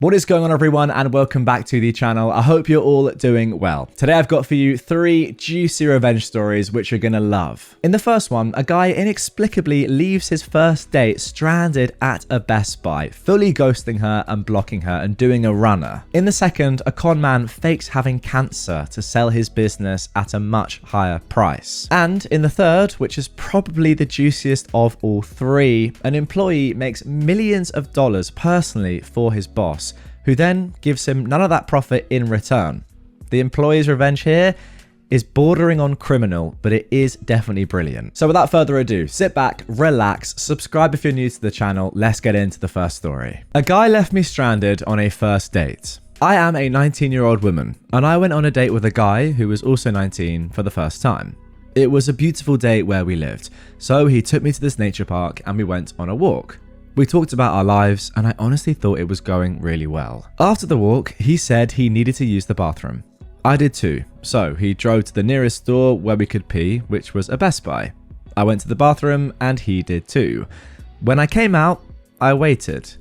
What is going on, everyone, and welcome back to the channel. I hope you're all doing well. Today I've got for you 3 juicy revenge stories which you're gonna love. In the first one, a guy inexplicably leaves his first date stranded at a Best Buy, fully ghosting her and blocking her and doing a runner. In the second, a con man fakes having cancer to sell his business at a much higher price. And in the third, which is probably the juiciest of all 3, an employee makes millions of dollars personally for his boss, who then gives him none of that profit in return. The employee's revenge here is bordering on criminal, but it is definitely brilliant. So without further ado, sit back, relax, subscribe if you're new to the channel. Let's get into the first story. A guy left me stranded on a first date. I am a 19-year-old woman, and I went on a date with a guy who was also 19 for the first time. It was a beautiful day where we lived, so he took me to this nature park and we went on a walk. We talked about our lives, and I honestly thought it was going really well. After the walk, he said he needed to use the bathroom. I did too, so he drove to the nearest store where we could pee, which was a Best Buy. I went to the bathroom, and he did too. When I came out, I waited.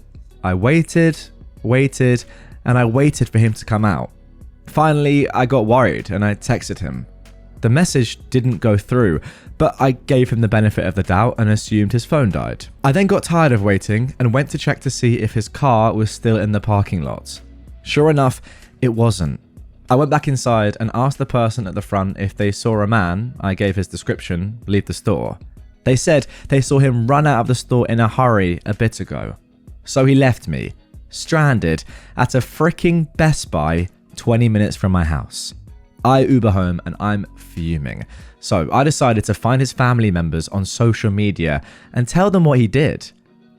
I waited, and I waited for him to come out. Finally, I got worried, and I texted him. The message didn't go through, but I gave him the benefit of the doubt and assumed his phone died. I then got tired of waiting and went to check to see if his car was still in the parking lot. Sure enough, it wasn't. I went back inside and asked the person at the front if they saw a man, I gave his description, leave the store. They said they saw him run out of the store in a hurry a bit ago. So he left me, stranded, at a freaking Best Buy 20 minutes from my house. I Uber home and I'm fuming. So I decided to find his family members on social media and tell them what he did.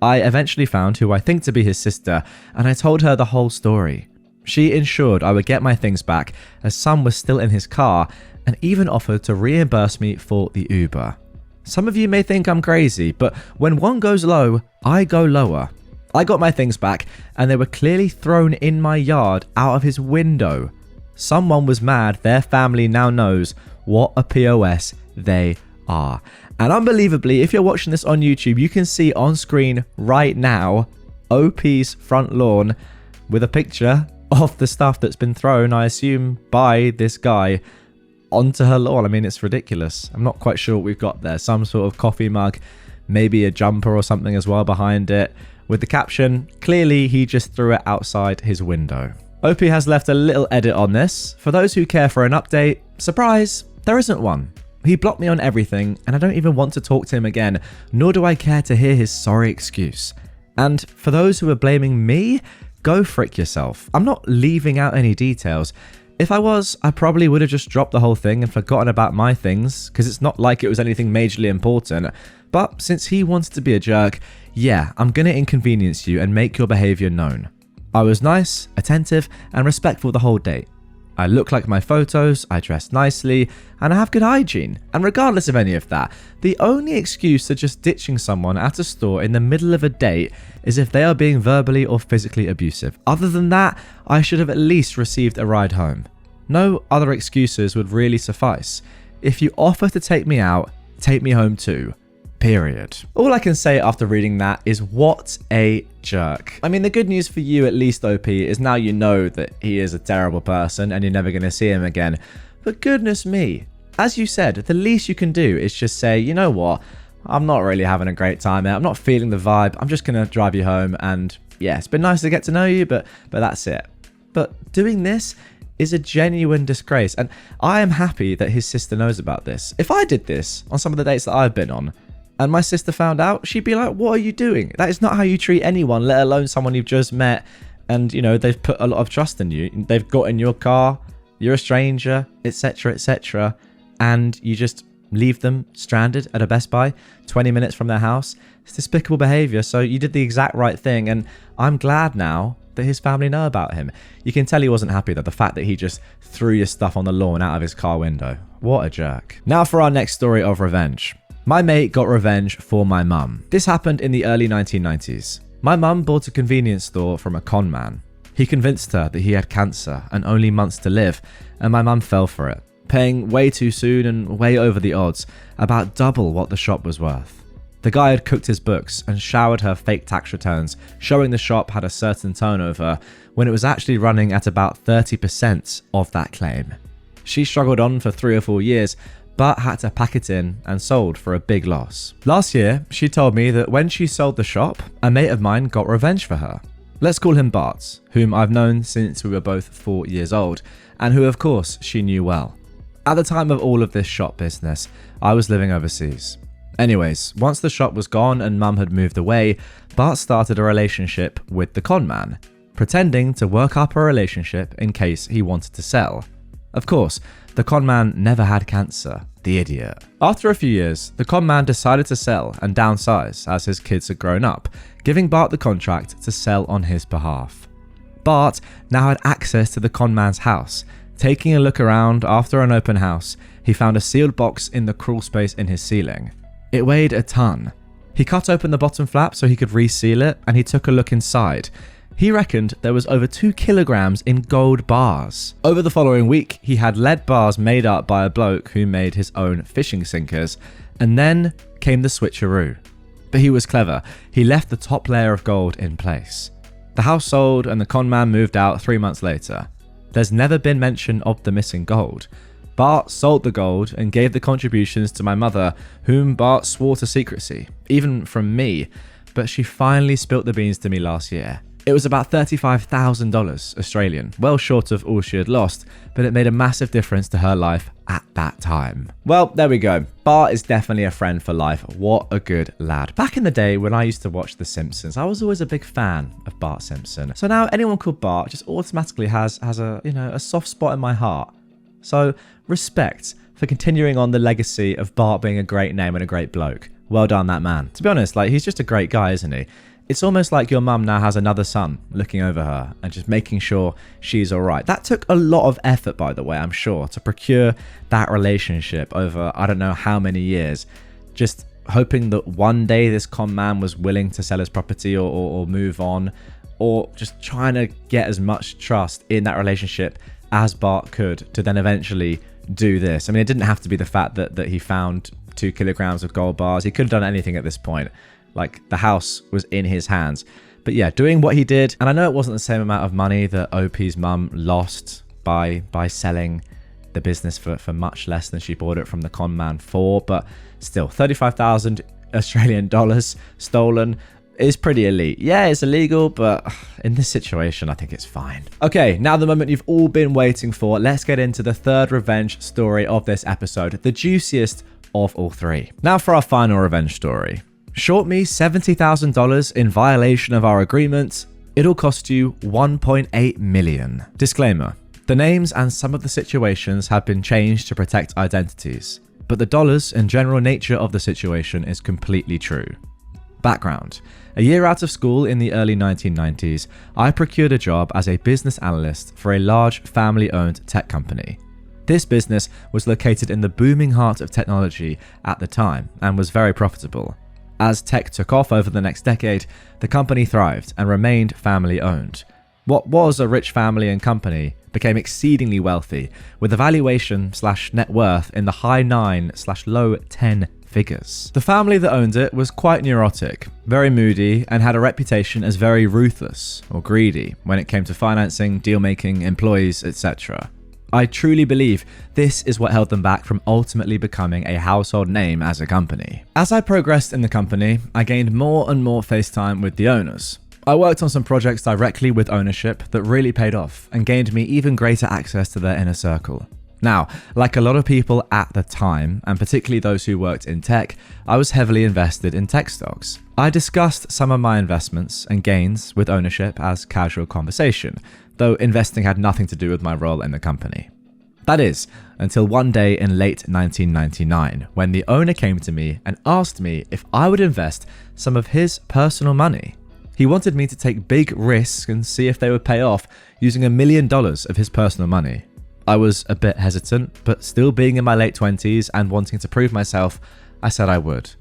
I eventually found who I think to be his sister, and I told her the whole story. She ensured I would get my things back as some was still in his car, and even offered to reimburse me for the Uber. Some of you may think I'm crazy, but when one goes low, I go lower. I got my things back and they were clearly thrown in my yard out of his window. Someone was mad their family now knows what a POS they are. And unbelievably, if you're watching this on YouTube, you can see on screen right now OP's front lawn with a picture of the stuff that's been thrown, I assume, by this guy onto her lawn. I mean, it's ridiculous. I'm not quite sure what we've got there. Some sort of coffee mug, maybe a jumper or something as well behind it, with the caption, clearly he just threw it outside his window. OP has left a little edit on this. For those who care for an update, surprise, there isn't one. He blocked me on everything, and I don't even want to talk to him again, nor do I care to hear his sorry excuse. And for those who are blaming me, go frick yourself. I'm not leaving out any details. If I was, I probably would have just dropped the whole thing and forgotten about my things, because it's not like it was anything majorly important. But since he wanted to be a jerk, yeah, I'm gonna inconvenience you and make your behavior known. I was nice, attentive, and respectful the whole date. I look like my photos, I dress nicely, and I have good hygiene. And regardless of any of that, the only excuse to just ditching someone at a store in the middle of a date is if they are being verbally or physically abusive. Other than that, I should have at least received a ride home. No other excuses would really suffice. If you offer to take me out, take me home too. Period. All I can say after reading that is what a jerk. I mean, the good news for you, at least OP, is now you know that he is a terrible person and you're never going to see him again. But goodness me, as you said, the least you can do is just say, you know what, I'm not really having a great time here. I'm not feeling the vibe. I'm just going to drive you home, and yeah, it's been nice to get to know you, but that's it. But doing this is a genuine disgrace, and I am happy that his sister knows about this. If I did this on some of the dates that I've been on, and my sister found out, she'd be like, what are you doing? That is not how you treat anyone, let alone someone you've just met. And, you know, they've put a lot of trust in you. They've got in your car, you're a stranger, etc., etc. And you just leave them stranded at a Best Buy 20 minutes from their house. It's despicable behavior. So you did the exact right thing. And I'm glad now that his family know about him. You can tell he wasn't happy, though, the fact that he just threw your stuff on the lawn out of his car window. What a jerk. Now for our next story of revenge. My mate got revenge for my mum. This happened in the early 1990s. My mum bought a convenience store from a con man. He convinced her that he had cancer and only months to live, and my mum fell for it, paying way too soon and way over the odds, about double what the shop was worth. The guy had cooked his books and showered her fake tax returns, showing the shop had a certain turnover when it was actually running at about 30% of that claim. She struggled on for 3 or 4 years, but had to pack it in and sold for a big loss. Last year, she told me that when she sold the shop, a mate of mine got revenge for her. Let's call him Bart, whom I've known since we were both 4 years old, and who of course she knew well. At the time of all of this shop business, I was living overseas. Anyways, once the shop was gone and Mum had moved away, Bart started a relationship with the con man, pretending to work up a relationship in case he wanted to sell. Of course, the con man never had cancer, the idiot. After a few years, the con man decided to sell and downsize as his kids had grown up, giving Bart the contract to sell on his behalf. Bart now had access to the con man's house. Taking a look around after an open house, he found a sealed box in the crawl space in his ceiling. It weighed a ton. He cut open the bottom flap so he could reseal it, and he took a look inside. He reckoned there was over 2 kilograms in gold bars. Over the following week, he had lead bars made up by a bloke who made his own fishing sinkers, and then came the switcheroo. But he was clever. He left the top layer of gold in place. The house sold and the con man moved out 3 months later. There's never been mention of the missing gold. Bart sold the gold and gave the contributions to my mother, whom Bart swore to secrecy, even from me, but she finally spilt the beans to me last year. It was about $35,000 Australian, well short of all she had lost, but it made a massive difference to her life at that time. Well, there we go. Bart is definitely a friend for life. What a good lad. Back in the day when I used to watch The Simpsons, I was always a big fan of Bart Simpson. So now anyone called Bart just automatically has a soft spot in my heart. So respect for continuing on the legacy of Bart being a great name and a great bloke. Well done, that man. To be honest, he's just a great guy, isn't he? It's almost like your mum now has another son looking over her and just making sure she's all right. That took a lot of effort, by the way, I'm sure, to procure that relationship over I don't know how many years. Just hoping that one day this con man was willing to sell his property or move on, or just trying to get as much trust in that relationship as Bart could to then eventually do this. I mean, it didn't have to be the fact that he found 2 kilograms of gold bars. He could have done anything at this point. The house was in his hands. But yeah, doing what he did, and I know it wasn't the same amount of money that OP's mum lost by selling the business for much less than she bought it from the con man for, but still, 35,000 Australian dollars stolen is pretty elite. Yeah, it's illegal, but in this situation, I think it's fine. Okay, now the moment you've all been waiting for. Let's get into the third revenge story of this episode, the juiciest of all 3. Now for our final revenge story. Short me $70,000 in violation of our agreement. It'll cost you $1.8 million. Disclaimer. The names and some of the situations have been changed to protect identities, but the dollars and general nature of the situation is completely true. Background. A year out of school in the early 1990s, I procured a job as a business analyst for a large family-owned tech company. This business was located in the booming heart of technology at the time and was very profitable. As tech took off over the next decade, the company thrived and remained family-owned. What was a rich family and company became exceedingly wealthy, with a valuation/net worth in the high 9/low 10 figures. The family that owned it was quite neurotic, very moody, and had a reputation as very ruthless or greedy when it came to financing, deal-making, employees, etc. I truly believe this is what held them back from ultimately becoming a household name as a company. As I progressed in the company, I gained more and more face time with the owners. I worked on some projects directly with ownership that really paid off and gained me even greater access to their inner circle. Now, like a lot of people at the time, and particularly those who worked in tech, I was heavily invested in tech stocks. I discussed some of my investments and gains with ownership as casual conversation, though investing had nothing to do with my role in the company. That is, until one day in late 1999, when the owner came to me and asked me if I would invest some of his personal money. He wanted me to take big risks and see if they would pay off using $1 million of his personal money. I was a bit hesitant, but still being in my late 20s and wanting to prove myself, I said I would.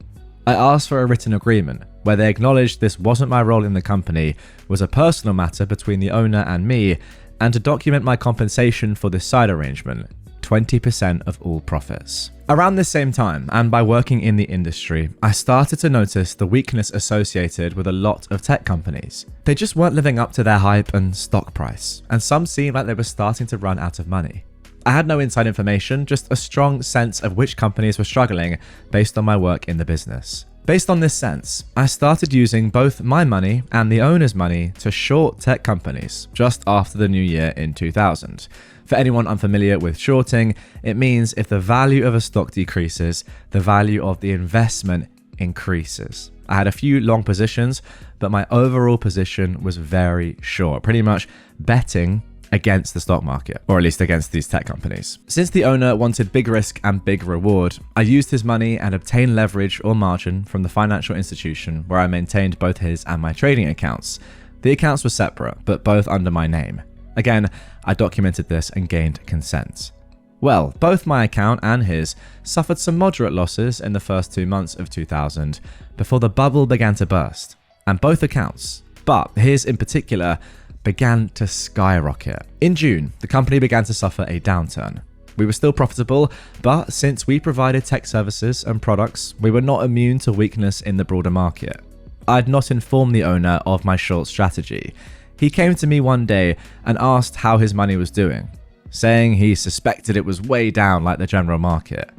I asked for a written agreement where they acknowledged this wasn't my role in the company, was a personal matter between the owner and me, and to document my compensation for this side arrangement, 20% of all profits. Around this same time, and by working in the industry, I started to notice the weakness associated with a lot of tech companies. They just weren't living up to their hype and stock price, and some seemed like they were starting to run out of money. I had no inside information, just a strong sense of which companies were struggling based on my work in the business. Based on this sense, I started using both my money and the owner's money to short tech companies just after the new year in 2000. For anyone unfamiliar with shorting, it means if the value of a stock decreases, the value of the investment increases. I had a few long positions, but my overall position was very short, pretty much betting against the stock market, or at least against these tech companies. Since the owner wanted big risk and big reward, I used his money and obtained leverage or margin from the financial institution where I maintained both his and my trading accounts. The accounts were separate, but both under my name. Again, I documented this and gained consent. Well, both my account and his suffered some moderate losses in the first 2 months of 2000 before the bubble began to burst, and both accounts, but his in particular, began to skyrocket. In June, the company began to suffer a downturn. We were still profitable, but since we provided tech services and products, we were not immune to weakness in the broader market. I'd not informed the owner of my short strategy. He came to me one day and asked how his money was doing, saying he suspected it was way down like the general market.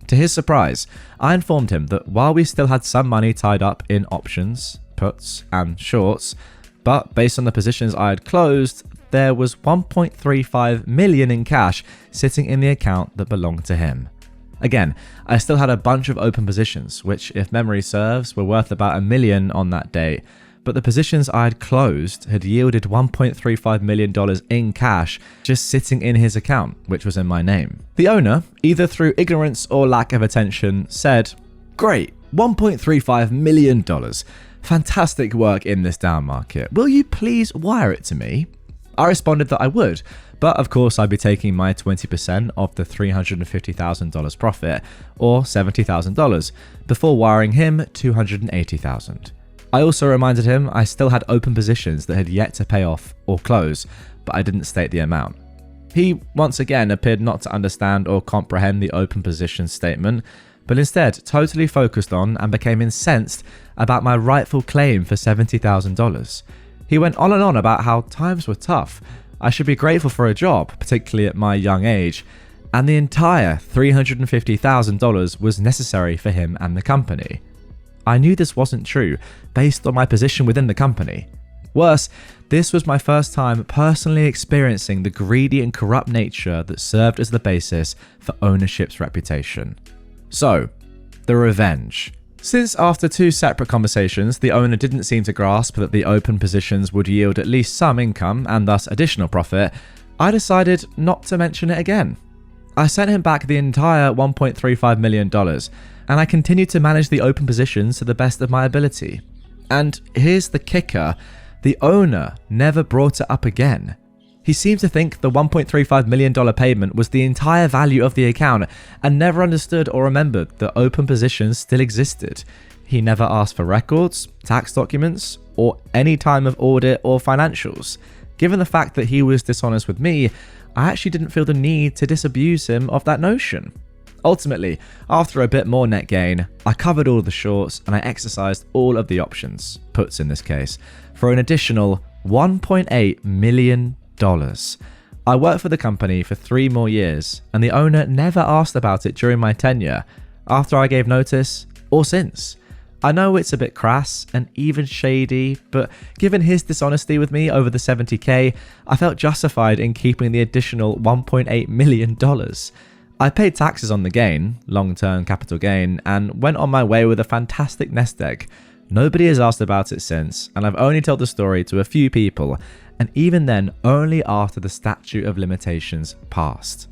To his surprise, I informed him that while we still had some money tied up in options, puts, and shorts, but based on the positions I had closed, there was 1.35 million in cash sitting in the account that belonged to him. Again, I still had a bunch of open positions, which, if memory serves, were worth about $1 million on that day, but the positions I had closed had yielded $1.35 million in cash just sitting in his account, which was in my name. The owner, either through ignorance or lack of attention, said, "Great, $1.35 million. Fantastic work in this down market. Will you please wire it to me?" I responded that I would, but of course I'd be taking my 20% of the $350,000 profit, or $70,000, before wiring him $280,000. I also reminded him I still had open positions that had yet to pay off or close, but I didn't state the amount. He once again appeared not to understand or comprehend the open position statement, but instead totally focused on and became incensed about my rightful claim for $70,000. He went on and on about how times were tough, I should be grateful for a job, particularly at my young age, and the entire $350,000 was necessary for him and the company. I knew this wasn't true, based on my position within the company. Worse, this was my first time personally experiencing the greedy and corrupt nature that served as the basis for ownership's reputation. So, the revenge. Since after 2 separate conversations, the owner didn't seem to grasp that the open positions would yield at least some income and thus additional profit, I decided not to mention it again. I sent him back the entire $1.35 million, and I continued to manage the open positions to the best of my ability. And here's the kicker, the owner never brought it up again. He seemed to think the $1.35 million payment was the entire value of the account and never understood or remembered that open positions still existed. He never asked for records, tax documents, or any time of audit or financials. Given the fact that he was dishonest with me, I actually didn't feel the need to disabuse him of that notion. Ultimately, after a bit more net gain, I covered all the shorts and I exercised all of the options, puts in this case, for an additional $1.8 million. I worked for the company for 3 more years, and the owner never asked about it during my tenure, after I gave notice, or since. I know it's a bit crass and even shady, but given his dishonesty with me over the $70K, I felt justified in keeping the additional $1.8 million. I paid taxes on the gain, long-term capital gain, and went on my way with a fantastic nest egg. Nobody has asked about it since, and I've only told the story to a few people, and even then only after the statute of limitations passed.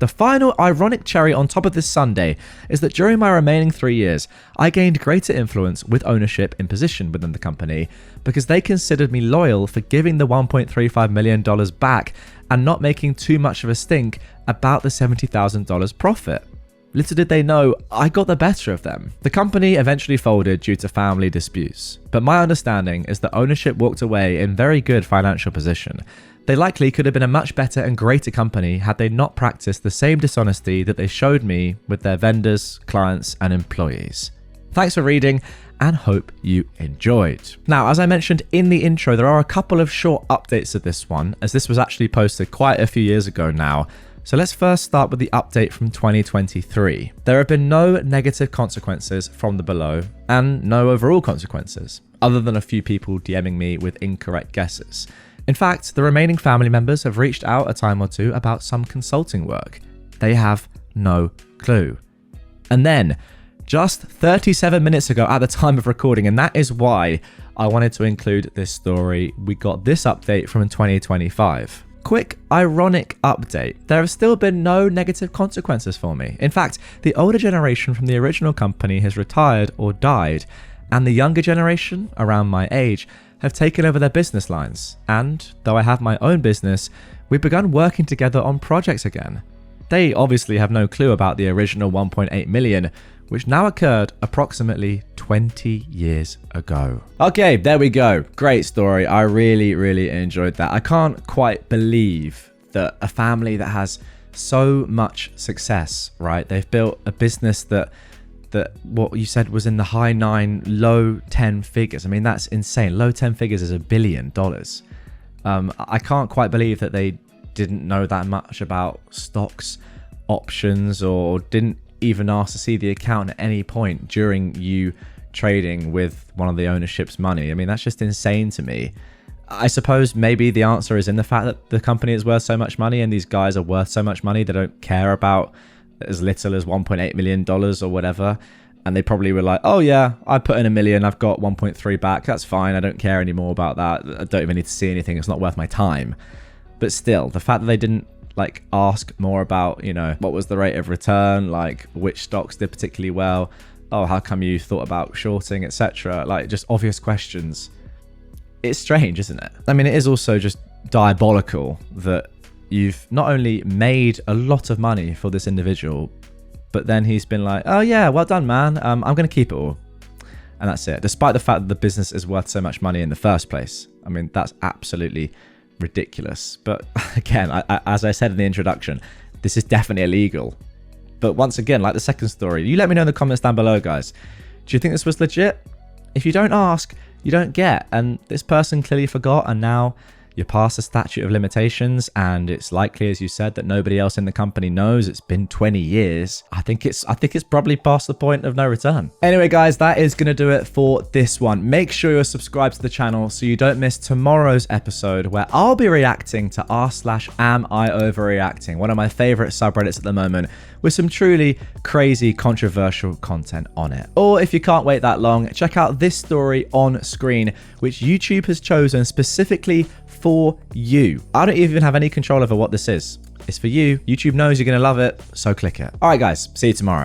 The final ironic cherry on top of this sundae is that during my remaining 3 years, I gained greater influence with ownership in position within the company because they considered me loyal for giving the $1.35 million back and not making too much of a stink about the $70,000 profit. Little did they know, I got the better of them. The company eventually folded due to family disputes, but my understanding is that ownership walked away in very good financial position. They likely could have been a much better and greater company had they not practiced the same dishonesty that they showed me with their vendors, clients, and employees. Thanks for reading, and hope you enjoyed. Now, as I mentioned in the intro, there are a couple of short updates to this one, as this was actually posted quite a few years ago now. So let's first start with the update from 2023. There have been no negative consequences from the below, and no overall consequences, other than a few people DMing me with incorrect guesses. In fact, the remaining family members have reached out a time or two about some consulting work. They have no clue. And then, just 37 minutes ago at the time of recording, and that is why I wanted to include this story, we got this update from 2025. Quick, ironic update. There have still been no negative consequences for me. In fact, the older generation from the original company has retired or died, and the younger generation, around my age, have taken over their business lines. And, though I have my own business, we've begun working together on projects again. They obviously have no clue about the original 1.8 million, which now occurred approximately 20 years ago. Okay, there we go. Great story. I really enjoyed that. I can't quite believe that a family that has so much success, right? They've built a business that what you said was in the high 9, low 10 figures. I mean, that's insane. Low 10 figures is $1 billion. I can't quite believe that they didn't know that much about stocks, options, or didn't even ask to see the account at any point during you trading with one of the ownership's money. I mean, that's just insane to me. I suppose maybe the answer is in the fact that the company is worth so much money and these guys are worth so much money, they don't care about as little as $1.8 million or whatever. And they probably were like, oh yeah, I put in $1 million, I've got 1.3 back, that's fine, I don't care anymore about that, I don't even need to see anything, it's not worth my time. But still, the fact that they didn't ask more about, what was the rate of return, which stocks did particularly well, oh, how come you thought about shorting, etc. Just obvious questions. It's strange, isn't it? I mean, it is also just diabolical that you've not only made a lot of money for this individual, but then he's been like, oh yeah, well done, man. I'm going to keep it all. And that's it. Despite the fact that the business is worth so much money in the first place. I mean, that's absolutely ridiculous. But again, as I said in the introduction, this is definitely illegal. But once again, like the second story, you let me know in the comments down below, guys. Do you think this was legit? If you don't ask, you don't get. And this person clearly forgot, and now you're past the statute of limitations, and it's likely, as you said, that nobody else in the company knows. It's been 20 years. I think it's probably past the point of no return. Anyway, guys, that is going to do it for this one. Make sure you're subscribed to the channel so you don't miss tomorrow's episode, where I'll be reacting to r/AmIOverreacting, one of my favorite subreddits at the moment, with some truly crazy, controversial content on it. Or if you can't wait that long, check out this story on screen, which YouTube has chosen specifically for you. I don't even have any control over what this is. It's for you. YouTube knows you're going to love it, so click it. All right, guys, see you tomorrow.